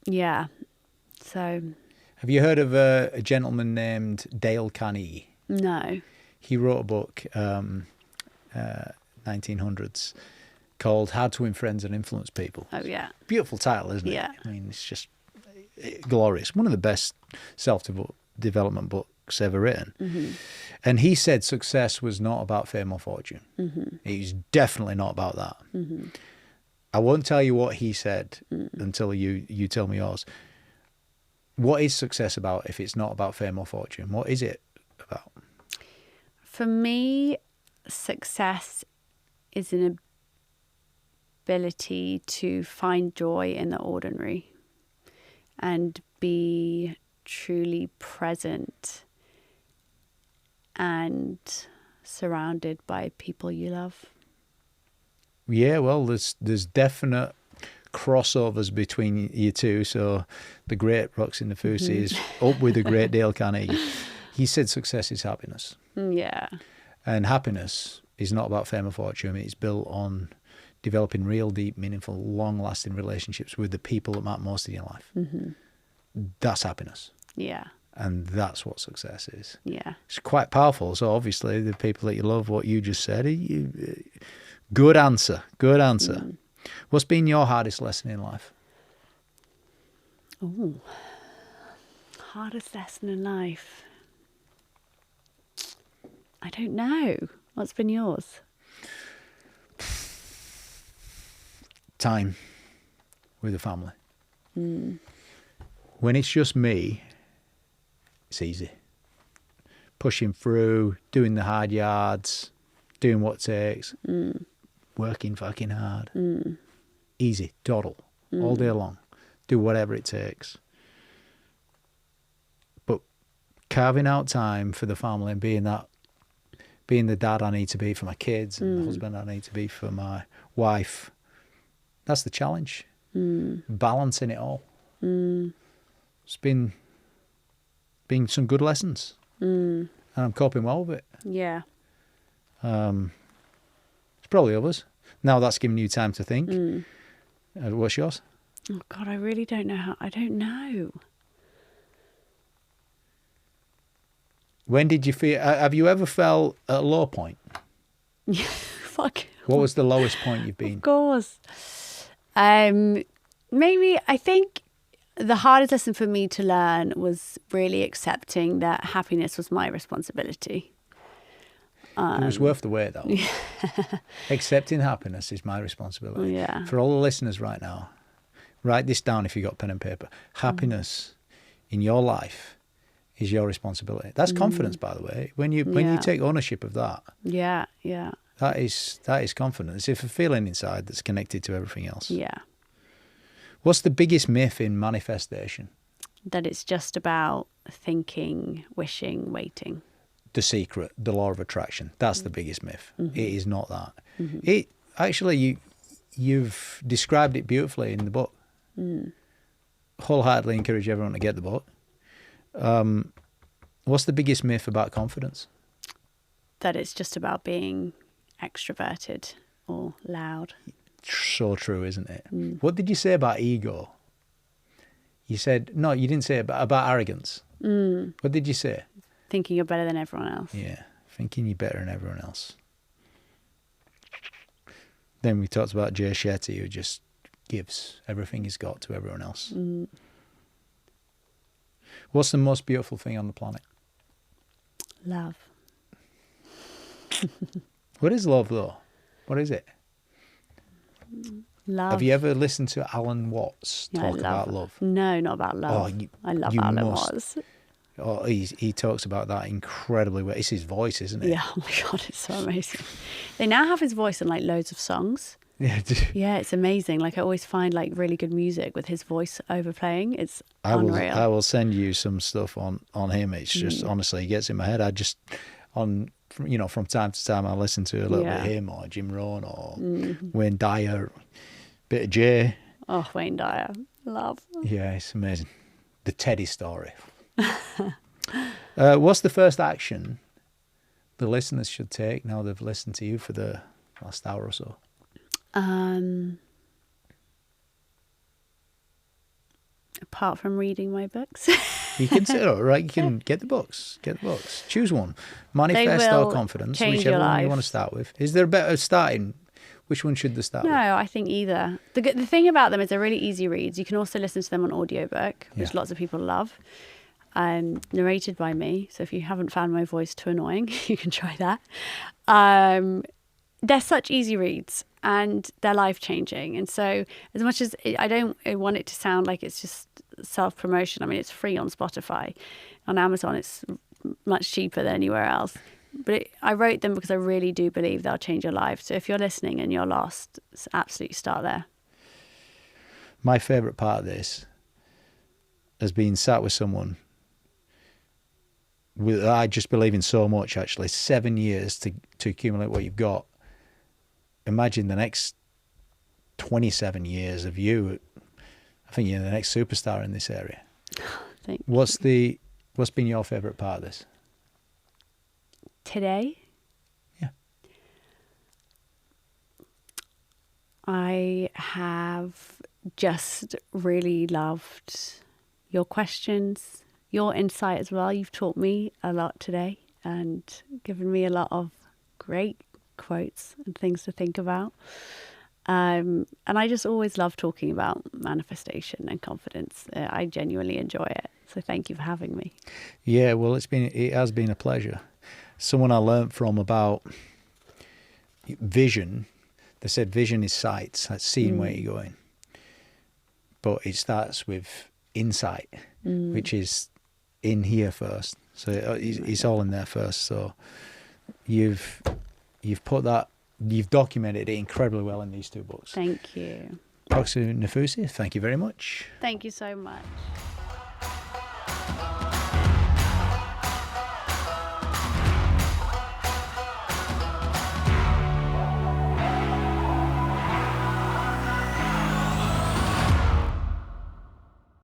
yeah, so. Have you heard of a gentleman named Dale Carnegie? No. He wrote a book, 1900s, called How to Win Friends and Influence People. Oh, yeah. Beautiful title, isn't it? Yeah. I mean, it's just glorious. One of the best self-development books ever written. Mm-hmm. And he said success was not about fame or fortune. Mm-hmm. It was definitely not about that. Mm-hmm. I won't tell you what he said until you tell me yours. What is success about if it's not about fame or fortune? What is it about? For me, success is an ability to find joy in the ordinary and be truly present and surrounded by people you love. Yeah, well, there's definite crossovers between you two. So the great Roxie Nafousi is up with the great Dale Carnegie. He said success is happiness. Yeah. And happiness is not about fame or fortune. It's built on developing real, deep, meaningful, long-lasting relationships with the people that matter most in your life. Mm-hmm. That's happiness. Yeah. And that's what success is. Yeah. It's quite powerful. So obviously the people that you love, what you just said, good answer. Good answer. Mm. What's been your hardest lesson in life? Oh, hardest lesson in life. I don't know. What's been yours? Time with the family. Mm. When it's just me, it's easy. Pushing through, doing the hard yards, doing what it takes, working fucking hard. Easy, dawdle, all day long. Do whatever it takes. But carving out time for the family and being the dad I need to be for my kids and the husband I need to be for my wife, that's the challenge. Balancing it all. It's been some good lessons. And I'm coping well with it. Yeah. It's probably others. Now that's giving you time to think. What's yours? Oh, God, I really don't know I don't know. When did you feel... have you ever felt at a low point? Yeah, fuck. What was the lowest point you've been? Of course. Maybe, I think the hardest lesson for me to learn was really accepting that happiness was my responsibility. It was worth the wait, though. Yeah. Accepting happiness is my responsibility. Yeah. For all the listeners right now, write this down if you've got pen and paper. Happiness in your life is your responsibility. That's confidence, by the way. When you take ownership of that. Yeah, yeah. That is confidence. It's a feeling inside that's connected to everything else. Yeah. What's the biggest myth in manifestation? That it's just about thinking, wishing, waiting. The secret, the law of attraction. That's the biggest myth. It is not that. It actually, you've described it beautifully in the book. Wholeheartedly encourage everyone to get the book. What's the biggest myth about confidence? That it's just about being extroverted or loud. So true, isn't it? What did you say about ego? You said, no, you didn't say about arrogance. What did you say? Thinking you're better than everyone else. Yeah, thinking you're better than everyone else. Then we talked about Jay Shetty, who just gives everything he's got to everyone else. What's the most beautiful thing on the planet? Love. What is love, though? What is it? Love. Have you ever listened to Alan Watts talk about love? No, not about love. I love Alan Watts. Oh, he talks about that incredibly well. It's his voice, isn't it? Yeah, oh my God, it's so amazing. They now have his voice in like loads of songs. Yeah. Yeah, it's amazing. Like I always find like really good music with his voice overplaying. It's unreal. I will send you some stuff on him. It's just honestly, he gets in my head. I just from time to time I listen to a little bit of him or Jim Rohn or Wayne Dyer, bit of Jay. Oh, Wayne Dyer, love. Yeah, it's amazing. The Teddy story. What's the first action the listeners should take now they've listened to you for the last hour or so? Apart from reading my books. You can say, right, you can get the books. Choose one. Manifest or confidence, whichever one you want to start with. Is there a better starting? Which one should they start with? No, I think either. The thing about them is they're really easy reads. You can also listen to them on audiobook, which lots of people love. Narrated by me. So if you haven't found my voice too annoying, you can try that. They're such easy reads and they're life-changing. And so as much as I don't want it to sound like it's just self-promotion, I mean, it's free on Spotify. On Amazon, it's much cheaper than anywhere else. But I wrote them because I really do believe they'll change your life. So if you're listening and you're lost, absolutely start there. My favourite part of this has been sat with someone I just believe in so much, actually. 7 years to accumulate what you've got. Imagine the next 27 years of you. I think you're the next superstar in this area. Thank you. What's been your favourite part of this? Today? Yeah. I have just really loved your questions, your insight as well. You've taught me a lot today and given me a lot of great quotes and things to think about. And I just always love talking about manifestation and confidence. I genuinely enjoy it. So thank you for having me. Yeah, well, it has been a pleasure. Someone I learnt from about vision, they said vision is sight, that's seeing where you're going. But it starts with insight, which is in here first. So it's all in there first. So you've documented it incredibly well in these two books. Thank you. Roxie Nafousi, thank you very much. Thank you so much.